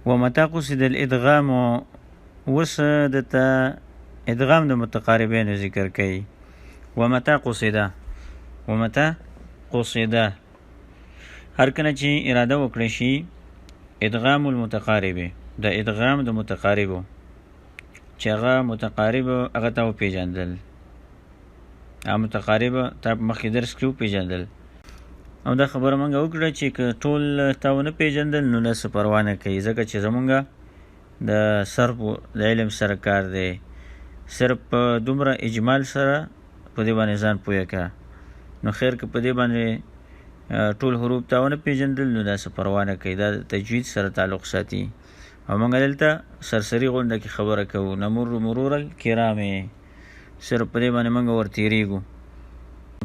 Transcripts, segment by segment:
ومتى قصد الادغام وس دته ادغام د متقاربین ذکر کوي. ومتى قصد هر کله چې اراده وکړي شي ادغام المتقارب د ادغام د متقاربو چې هغه متقارب هغه ته پیژندل متقارب ته مخکې درس کې پیژندل او دا خبره مونږ وکړه چې ټول تاونه پیژندل نو نه پروا نه کوي ځکه چې زمونږ د صرف د علم سره کار دی صرف دومره اجمال سره په دې باندې ځان پوهه کا نو خیر که په دې باندې ټول حروف تاونه پیژندل نو دا پروا نه کوي دا تجوید سره تعلق ساتي او مونږ دلته سرسری غونډه کې خبره کوو نمر مرور الکرام صرف په دې باندې مونږ ورتیریږو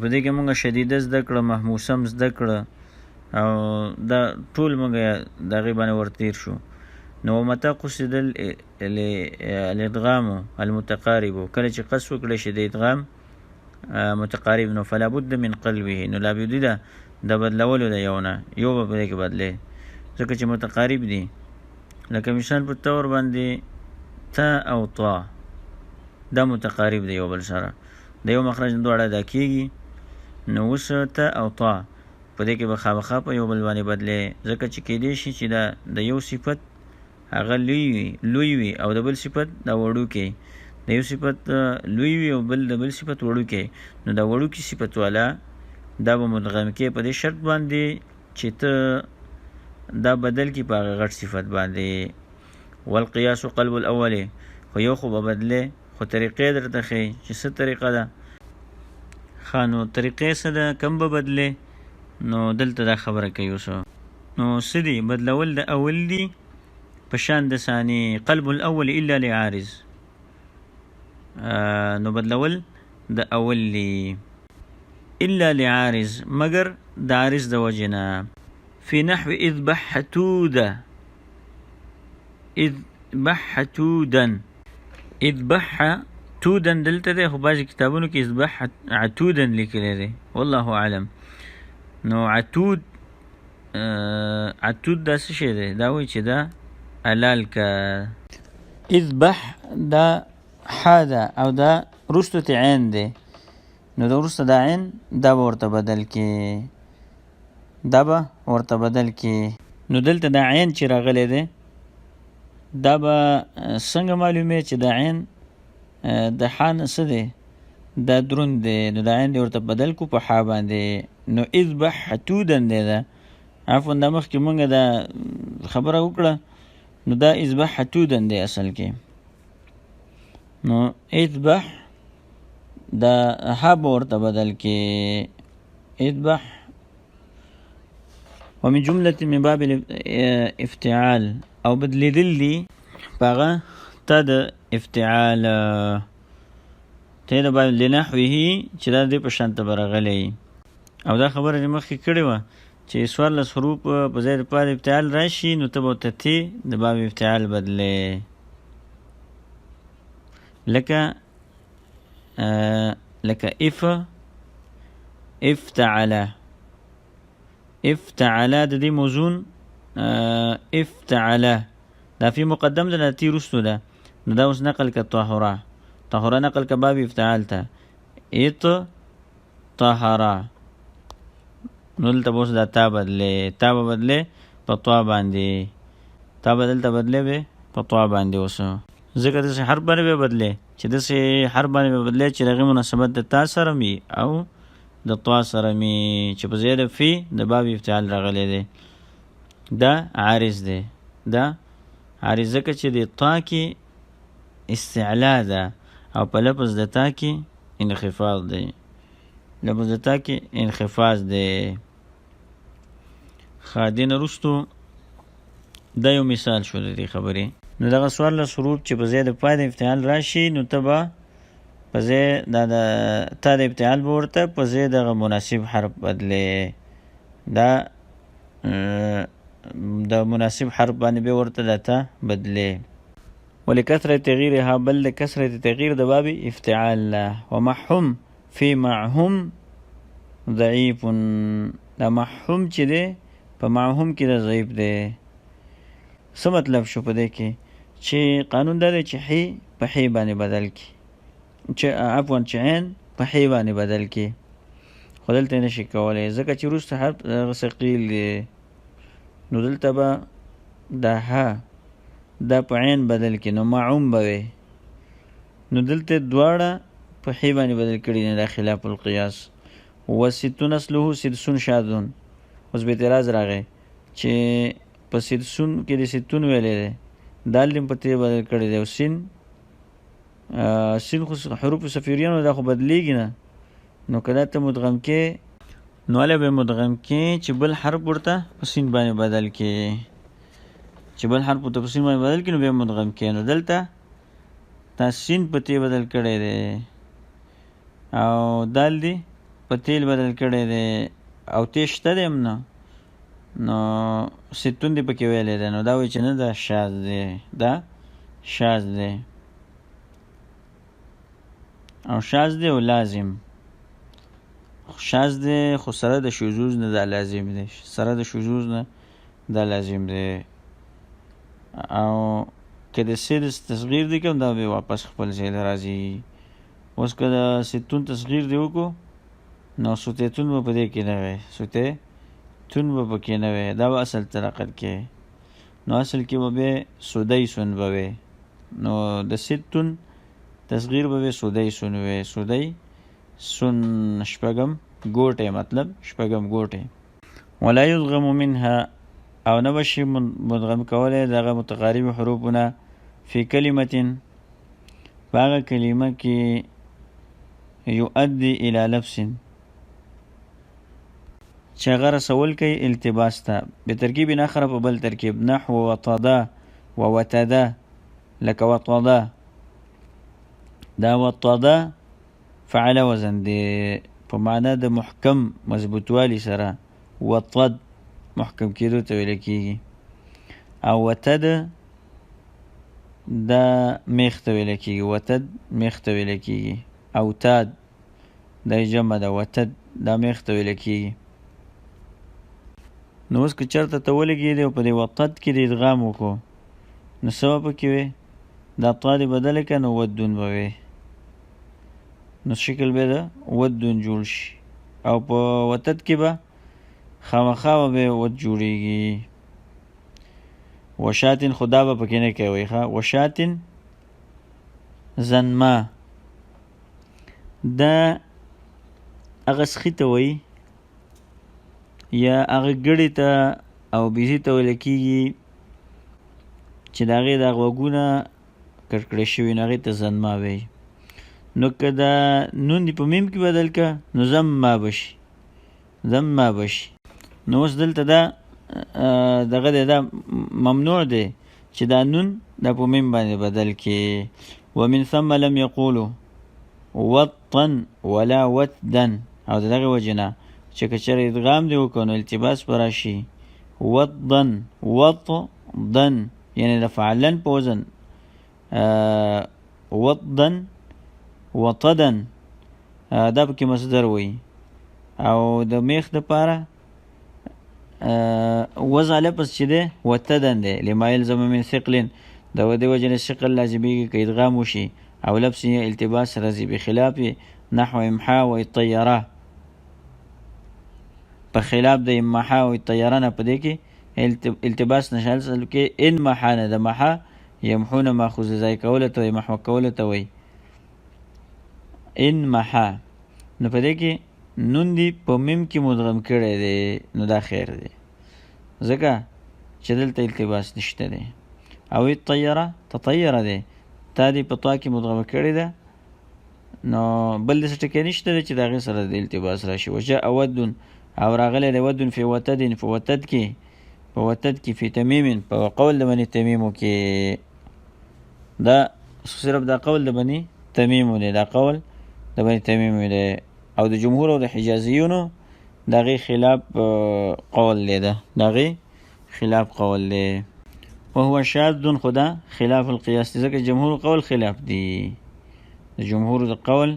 په دې کې مونږ شدیده زده کړه محموسم زده کړه او دا ټول مونږ دغې باندې ورتیر شو نو متى قصد الادغام المتقارب کله چې قصد وکړی شي د ادغام متقارب نو فلا بد من قلبه نو لا بد ده د بدلولو د یو نه یو به په دې کې بدلې ځکه چې متقارب دي لکه مثال په طور باندې تا او طا دا متقارب دی یو بل سره د یو مخرج دواړه ادا کېږي نو اوس تا او طا په دې کې به خامخا په یو بل باندې بدلې ځکه چې کېدای شي چې د یو صفت هغه لوی وي او د بل صفت دا وړوکی د یو صفت لوی وي او بل د بل صفت وړوکی نو دا وړوکی صفت والا دا به مدغم کې په دې شرط باندې چې ته دا بدل کی په غټ صفت باندې والقياس قلب الاول خو یو خو به بدله خو طریقې درته خې چې څه طریقه ده خانو طریقې څه ده کم به بدله نو دلته دا خبره کوي اوس نو سدي بدلول د اول دی په شان د ثاني قلب الاول الا لعارض نو بدلول د اول دی الا لعارض مگر د عارض د وجنه في نحو اذبح حتودا اذبح تودا دلته ده خو بعض کتابونو کې اذبح عتودا لیکلی دی والله اعلم نو عتود دا څه شی دی دا وایي چې دا حلال کا اذبح دا حاده او دا رستو ته عین دی نو دا رسته دا عین دا به ورته بدل کې نو دلته دا عین چې راغلی دی دا به څنګه معلومه چې دا عین د حان څه دی دا دروند دی نو دا عین دی ورته بدل کو په حا باندې نو اذبح حتودا دی دا عفوا دا مخکې مونږ دا خبره وکړه نو دا اذبح حتودا دی اصل کې نو اذبح دا حا به ورته بدل کې اذبح ومن جملة من باب الافتعال او بدلیدل دی باغه تا د افتعال ته د باب لنحوه چې دا دی په شانته برغلی او دا خبره چې مخکې کړې وه چې څوارلس حروف په ځای د پاره افتعال راشي نو ته به ورته تی د باب افتعال بدلې لکه افتعل د دې موزون افتعل دا فی مقدم ده تی رستو ده نو دا اوس نقل که طهره نقل که باب افتعال ته طهره نو دلته به اوس دا تا بدلې په طوا باندې تا بدلته بدلې به په طوا باندې اوس ځکه داسې حرف باندې به بدلې چې داسې حرف باندې به بدلې چې د هغې مناسبت د تا سره وي او د طوا سره می چې په ځای د فی د باب افتعال راغلی دی دا عارض دی دا عارض ځکه چې د طا کې استعلا ده او په لفظ د تا کې انخفاض دی دین وروستو دا یو مثال شو د دې خبرې نو دغه څوارلس حروف چې په ځای د پای د افتعال راشي نو ته به په ځای د تا د افتعال به ورته په ځای دغه مناسب حرف بدلې دا د مناسب حرف باندې به ورته د تا بدلې ولکثرة تغییرها بل لکثرة تغییر د باب افتعال ومحهم فی معهم ضعیف دا محهم چې دی په معهم کې د ضعیف دی څه مطلب شو په دې کې چې قانون دا دی چې حی په حی باندې بدل کی، چې عفوا چې عین په حی باندې بدل کی، خو دلته نشي کولی ځکه چې وروسته حرف ثقیل دی. نو دلته به دا ها دا په عین بدل کی نو معوم به وي. نو دلته دواړه په حی باندې بدل کړي نه، دا خلاف القیاس. وستون اصله سدسون شاذون. اوس به اعتراض راغی چې په سدسون کې د ستون ویلې دی، دال دې په تی بدل کړی دی، او سین خو حروف صفیریانو دا خو بدلیږي نه. نو که دا ته مدغم کې نو هله به مدغم کې چې بل حرف ورته په سین باندې بدل کې، چې بل حرف ورته په سین باندې بدل کې نو بیا مدغم کې. نو دلته تا سین په تی بدل کړی دی او دال دی په تیل بدل کړی دی او تی شته دی هم نه، نو ستون دی پکې ویلی دی. نو دا وایي چې نه دا شاذ دی، دا شاذ دی او شاذ دی او لازم. شاذ دی خو سره د شذوذ نه دا لازم دی، سره د شذوذ نه دا لازم دی. او که د سید تصغیر دی کوم دا به واپس خپل ځای ته راځي. اوس که د ستون تصغیر دی وکړو نو سوتیتون به په دې کې نه وی، سوتیتون به پکې نه وی، دا به اصل طلاقت کې. نو اصل کې به بیا سودی سون به وی، نو د ستون تصغیر به سودی سون وی، سودی سن شپږم ګوټه، مطلب شپږم ګوټه. ولا یضغم منها او نه بشي مدغم کولی دغه متقارب حروفونه فی کلمتین باغه کلمه کې یؤدي الی لبس چې هغه رسول کوي التباس ته بترکیب آخر په بل ترکیب، نحو وطدا ووتدا لکه وطدا. دا وطدا فعل وزن دی په معنا د محکم مضبوطوالی سره، وطد محکم کېدو ته ویل کېږي، او وتد دا میخ ته ویل کېږي، وتد میخ ته ویل کېږي، او تاد دا جمع ده، وتد دا میخ ته ویل کېږي. نو اوس که چېرته ته ولګېدې او په دې وطد کې د ادغام وکړو نو څه به پکې وی؟ دا طا دې بدله کړه نو ودون به وی، نو شکل به د ودون جوړ شي. او په وتد کې به خامخا به ود جوړیږي. وشاتن خدا به پکې نه کوي ښه، وشاتن زنما دا هغه سخي ته وایي یا هغه ګړې ته او بیزي ته ویل کېږي چې د هغې دا غوږونه کړکړې شوي نو هغې ته زنما وایي. نو که دا نون دې په میم کې بدل که نو زما بشي، زما بشي. نو اوس دلته دا دغه دی، دا ممنوع دی چې دا نون دا په میم باندې بدل کې. ومن ثم لم یقولو وطن ولا وتدن، او د دغې وجې نه چې که چېرې ادغام دې وکړو نو التباس به راشي. وطن وطدن یعنې د فعلن په وزن، وطدن وطدن دا پکې مصدر وي. او د میخ دپاره وضع لفظ چې دی وتدن دی، لما یلزم من ثقلن، د دې وجې نه ثقل لازمیږي که ادغام وشي او لفظ یې التباس راځي، بخلاف نحو امحا و الطیره، په خلاف د امحا و الطیره نه په دې کې التباس نشه. اصل کې ان محا نه، د محا یمحونه ماخوذ ځای کوله ته وایي، محو کوله ته وایي، ان محا. نو په دې کې نون دی په میم کې مدغم کړی دی، نو دا خیر دی ځکه چې دلته التباس نشته دی. او الطیره تطیره دی، تا دی په طا کې مدغم کړی ده، نو بل داسې ټکی نشته دی چې د هغې سره د التباس راشي. وجاء ودن او راغلی دی ودن فی وتدن، په وتد کې، په وتد کې، فی تمیمن په قول د بني تمیمو کې. دا صرف دا قول د بني تمیمو دی، دا قول د بني تمیمو دی، او د جمهور او د حجازیونو د هغې خلاف قول دی، ده د هغې خلاف قول دی. وهو شاذ خو دا خلاف القیاس دی، ځکه جمهور قول خلاف دی، د جمهور د قول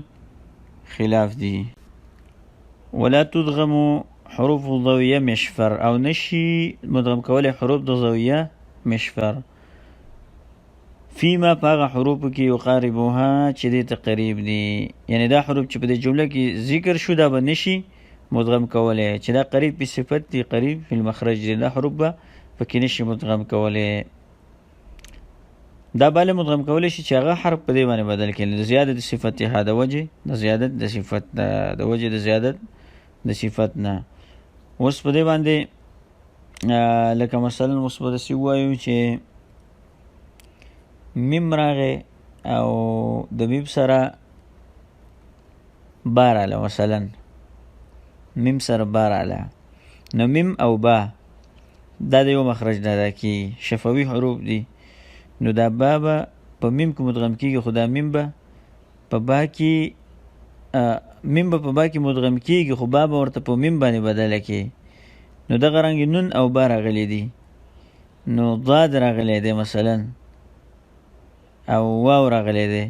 خلاف دی. ولا تدغم حروف ضویه مشفر، او نشي مدغم کولی حروف د ضویه مشفر فيما پاغه حروف کې یقاربوها چې دې ته قریب دي، یعنی دا حروف چې په دې جمله کې ذکر شو دا به نشي مدغم کولای، چې دا قریب په صفت دي، قریب په المخرج دي، دا حروف به پکې نشي مدغم کولای. دا بالا مدغم کولای شي چې هغه حرف په دې باندې بدل کړي د زیادت صفت ها د وجه د زیادت د صفت د وجه د زیادت د صفت نه. اوس په دې باندې لکه مثلا اوس به داسې ووایو چې میم راغی او د میم سره با راغله، مثلا میم سره با راغله، نو میم او با دا د یو مخرج نه ادا کېږي، شفوي حروف دي، نو دا با به په میم کې مدغم کېږي، خو دا میم به په با کې مدغم کېږي، خو با به ورته په میم باندې بدله کړي. نو دغه رنګې نون او با راغلی دي، نو ضاد راغلی دی مثلا او واو راغلی دی،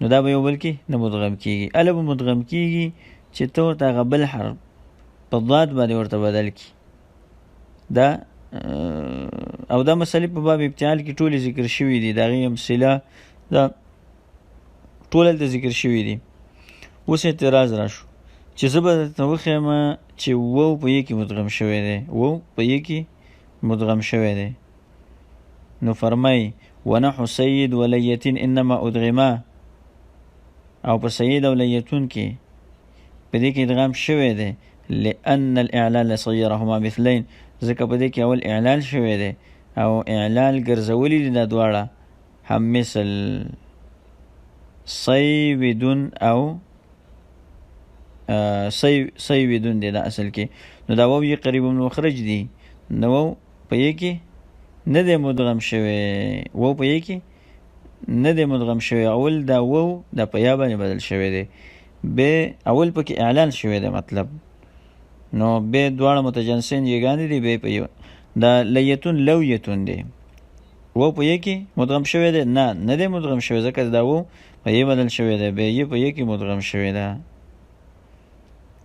نو دا به یو بل کې نه مدغم کېږي. اله به مدغم کېږي چې ته ورته هغه بل حرف په ضاد باندې ورته بدل کړي. دا او دا مسئلې په باب ابتعال کې ټولې ذکر شوي دي، د هغې امثله دا ټول هلته ذکر شوي دي. اوس اعتراض را شو چې زه به درته وښیم چې وو په یې کې مدغم شوی دی، وو په یې کې مدغم شوی دی. نو فرمایي ونحو سید و لیتین انما ادغما، او په سید او لیتون کې په دې کې ادغام شوی دی، لأن الاعلال صیرهما مثلین، ځکه په دې کې اول اعلال شوی دی او اعلال ګرځولی دي دا دواړه هم مثل صیودون او صیودون دی دا اصل کې. نو دا واو یې قریب مخرج دی، نو واو په یې کې نه دی مدغم شوی، واو په یې کې نه دی مدغم شوی، اول دا واو دا په یا باندې بدل شوی دی، به اول پکې اعلان شوی دی مطلب، نو به دواړه متجانسین یګانې دي، به په یو دا لیتون لویتون دی، واو په یې کې مدغم شوی دی، نه دی مدغم شوی، ځکه دا واو په یې بدل شوی دی، به یې په یې کې مدغم شوی دی.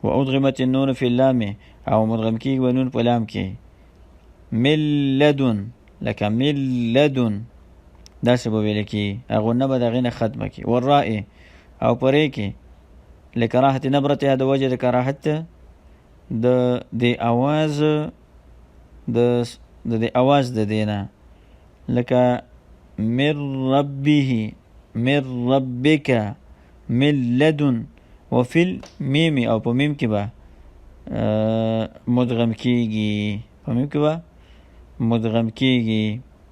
و ادغمت النون فی اللام، او مدغم کېږي و نون په لام کې، ملدون لکه ملدون داسې به ویل کېږي، غنه به د هغې نه ختمه کړي. والراء او په ری کې لکراهت نبرتها د وجه د کراهت د اواز د اواز د دینه، لکه من ربه من ربک من لدن، وفي المیم او په میم کې به مدغم کېږي، په میم کې به مدغم کېږي.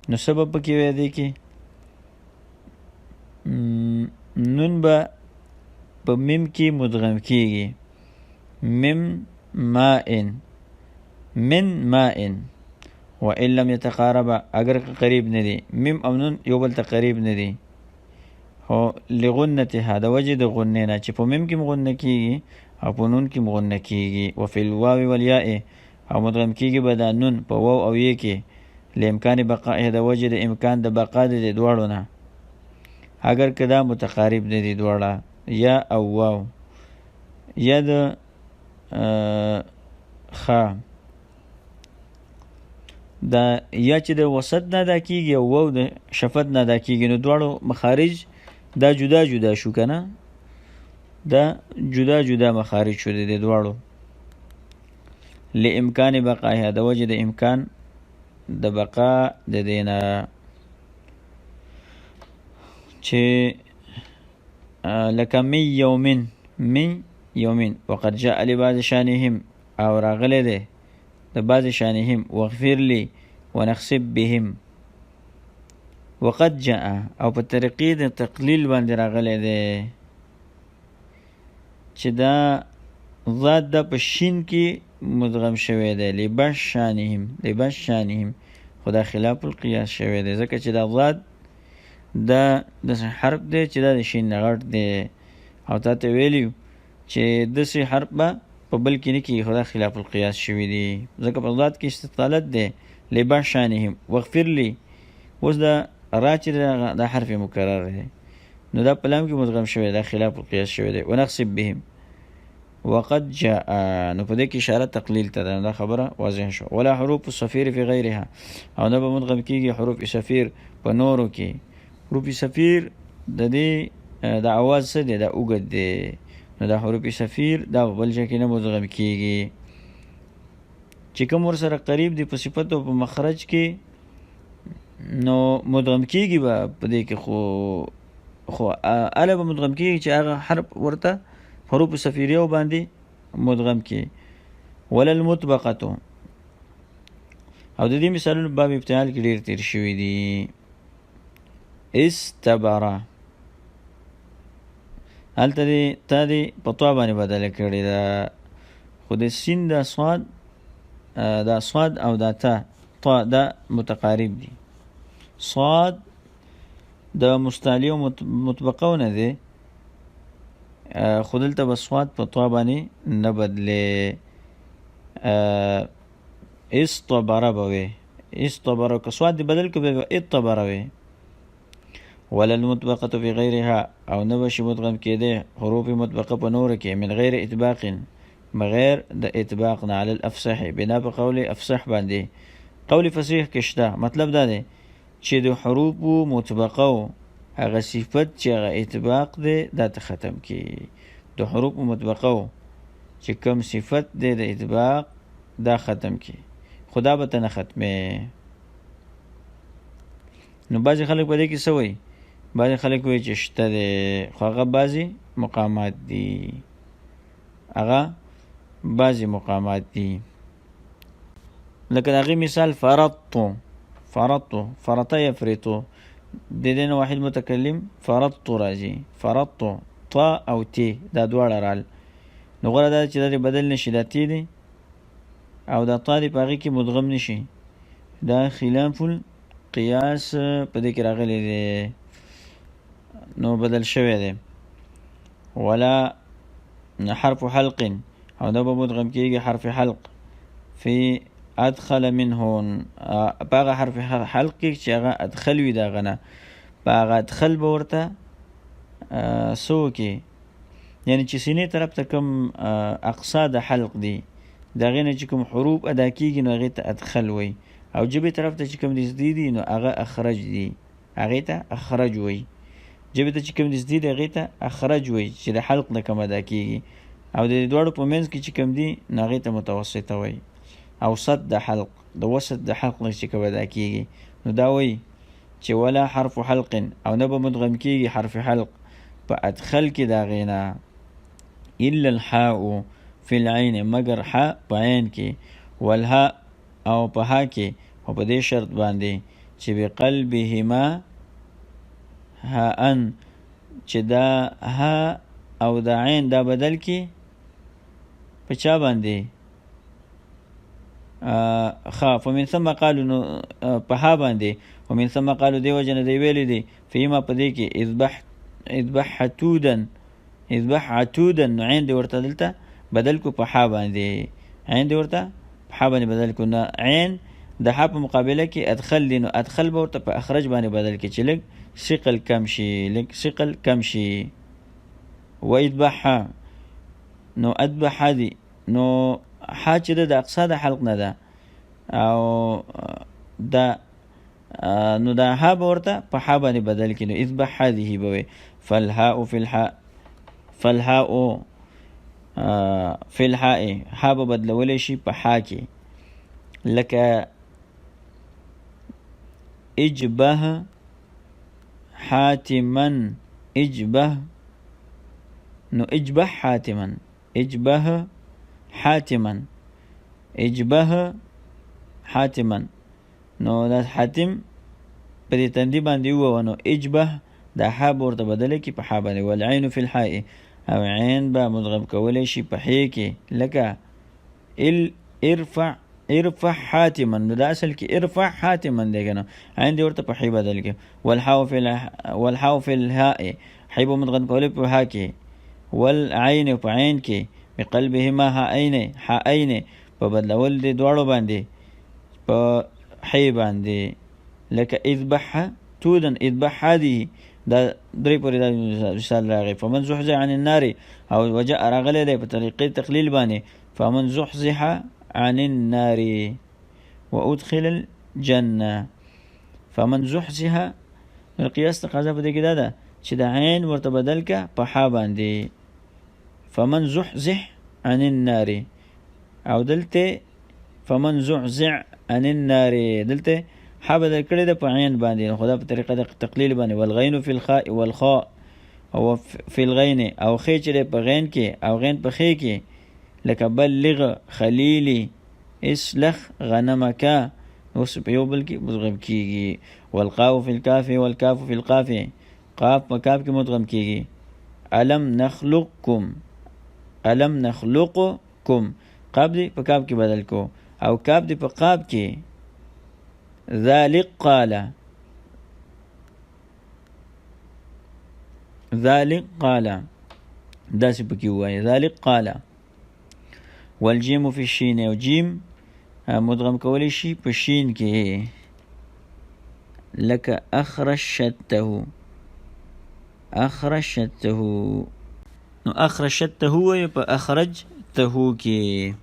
نو سبب پکې وی دی کې نون به په میم کې مدغم کېږي، مم مائن من مائن، وإن لم يتقاربا اگر قریب نه دي، میم او نون یو بل ته قریب نه دي، خو لغنتها د وجه د غنې نه چې په میم کې مغنه کېږي او په نون کې مغنه کېږي. وفي الواو والیاء او مدغم کېږي به دا نون په واو او یې کې لامکان بقائه د وجه د امکان د بقا د دواړو نه، اگر که دا متقارب نه دي دواړه، یا او واو یا د خا دا یا چې د وسط نه ادا کېږي او واو د شفت نه ادا کېږي، نو دواړو مخارج دا جدا جدا شو که نه، دا جدا جدا مخارج شو د دواړو. لامکان بقائها د وجه د امکان د بقا د دینه، چې لکه من یومین، من یومین، وقد جاء لبعض شانهم او راغلی دی د بعض شانهم، واغفر لی ونخسب بهم، وقد جاء او په طریقې د تقلیل باندې راغلی دی چې دا ضاد د په شین کې مدغم شوی دی، لباس شانهم، لباس شانهم، خو دا خلاف القیاس شوی دی، ځکه چې دا ضاد دا داسې حرف دی چې دا د شین نه غټ دی، او تا ته ویلیو چې داسې حرف به په بل کې نه کېږي، خو دا خلاف القیاس شوي دي، ځکه په ضاد کې استطالت دی. لباس شانهم واغفر لی، اوس دا را چې دا حرف مکرر دی، نو دا په لام کې مدغم شوی، دا خلاف القیاس شوی دی. ونخسب بهم وقد جاء نو په دې کې اشاره تقلیل ته ده، دا خبره واضح شو. ولا حروف الصفیر فی غیرها او نه به مدغم کیږي حروف صفیر په نورو کې. حروف صفیر د دې د اواز څه دی، دا اوږد دی، نو دا حروف صفیر دا بل ځای کې نه مدغم کیږي. چې کوم ورسره قریب دی په صفت او په مخرج کې نو مدغم کیږي به په دې کې، خو اله به مدغم کیږي چې هغه حرف ورته حروف صفیریه باندې مدغم کی. ولا المطبقه او د دې مثالونو باب ابتعال کې ډیر تیر شوی دی. استبرا هلته دی تا دی په طوا باندې بدله کړې ده، خو د سین دا صاد دا صاد او دا تا طوا دا متقارب دي. صاد د مستعلی او مطبقونه دی، خو دلته به صاد په طوا باندې نه بدلې. استبره به وي، استبره که صاد دی بدل که به اطبره وي. ولا المطبقه فی غیرها او نه بشي مدغم کېده حروف مطبقه په نور کې من غیر اطباق بغیر د اطباق نه علی الافصح بنا په قول افصح باندې. قول فصیح کې شته، مطلب دا دی چې د حروف مطبقه هغه صفت چې هغه اطباق دی دا ته ختم کی. د حروف مطبقه چې کوم صفت دی د اطباق دا ختم کی، خدا به ته نه ختمه. نو بعضې خلک په دې کې څه وایي، بعضې خلک وایي چې شته دی، خو هغه بعضې مقامات دي، هغه بعضې مقامات دي. لکه د هغې مثال فرطو، فرطو فرطه یفرطو، د دې نه واحد متکلم فرطو راځي، فرطو طا او تی دا دواړه رال. نو غوره دا چې دا بدل نشي، دا تی دی او دا طا دی په هغې کې مدغم نشي، دا خلاف القیاس په دې کې راغلی دی، نو بدل شوی دی. ولا حرف حلق او دا به مدغم کېږي حرف حلق فی ادخل منهن، په هغه حرف حلق کې چې هغه ادخل وي د هغه نه، په هغه ادخل به ورته څه وکړي، یعنې چې سینې طرف ته کوم اقصا د حلق دی د هغې نه چې کوم حروف ادا کېږي نو هغې ته ادخل وایي، او ژبې طرف ته چې کوم نږدې دي نو هغه اخرج دي، هغې ته اخرج وایي. ژبې ته چې کوم نږدې دي هغې ته اخرج وایي چې د حلق نه کوم ادا کېږي، او د دواړو په منځ کې چې کوم دي نو هغې ته متوسطه وایي. اوسط د حلق، د وسط د حلق نه چې کوم ادا کېږي نو دا وایي چې ولا حرف حلق او نه به مدغم کېږي حرف حلق په ادخل کې د هغې نه، الا الحاء فی العین مگر حا په عین کې، والها او په ها کې، او په دې شرط باندې چې بقلبهما ها ان چې دا ها او دا عین دا بدل کې په چا باندې فمن ثم قالو نو په ها باندې، ومن ثم قالو دی وجه نه دی ویلی دی فیما په دې کې اذبح عتودا، اذبح عتودا نو عین دی ورته دلته بدل کو په ها باندې، عین دی ورته په ها باندې بدل کو، نه عین د ها په مقابله کې ادخل دی نو ادخل به ورته په اخرج باندې بدل کې چې لږ ثقل کم شي، لږ ثقل کم شي. و اذبح نو اذبح دی نو ها چې د اقصا د حلق نه ده او دا نو دا ها به ورته په ها باندې بدل کې نو اذبح هذه به وي. فالهاء فی الحاء، فالهاء فی الحاء ها به بدلولی شي په ها کې، لکه اجبه حاتما، اجبه نو اجبه حاتما، اجبه حاتما، اجبه حاتما، نو دا حاتم په دې تندي باندې ووه نو اجبه دا ها به ورته بدله کې په ها باندې. والعین فی الحاء او عین به مدغم کولی شي په حې کې، لکه ارفع ارفع حاتما، نو دا اصل کې ارفع حاتما دی که نه، عین دی ورته په حې بدل کې. والحاء فی الهاء حې به مدغم کولی په ها کې، والعین په عین کې بقلبهما هاءین په بدلول دی دواړو باندې په حې باندې، لکه اذبح تودا اذبح هذه دا درې پورې دا مثال راغی. فمن زحزح عن النار او وجاء راغلی دی په طریقې تقلیل باندې فمن زحزح عن النار وادخل الجنه. فمن زحزح القياس تقاضا په دې کې دا ده چې د عین ورته بدل کا په ح باندې. فمن زحزح عن النار او دلته فمن زحزح عن النار دلته ح بدل کړی د په عین باندې خدا په طریقه د تقلیل باندې. والغین فی الخاء والخاء او فی الغین او خې چې په غین کې او غین په خې کې لکه بلغ خلیلی اسلخ غنمک اوس په یو بل کې مدغم کیږي. والقاف فی الکاف والکاف فی القاف قاف په کاف کې مدغم کیږي. الم نخلقکم الم نخلقکم قاف دی په کاف کې بدل کو او کاف دی په قاف کې. ذلك قال ذلك قال داسې پکې وایي ذلك قال. والجیم فی الشین او جیم مدغم کولی شي په شین کې لکه اخرجته اخرجته نو اخرجته وایي په اخرجته کې.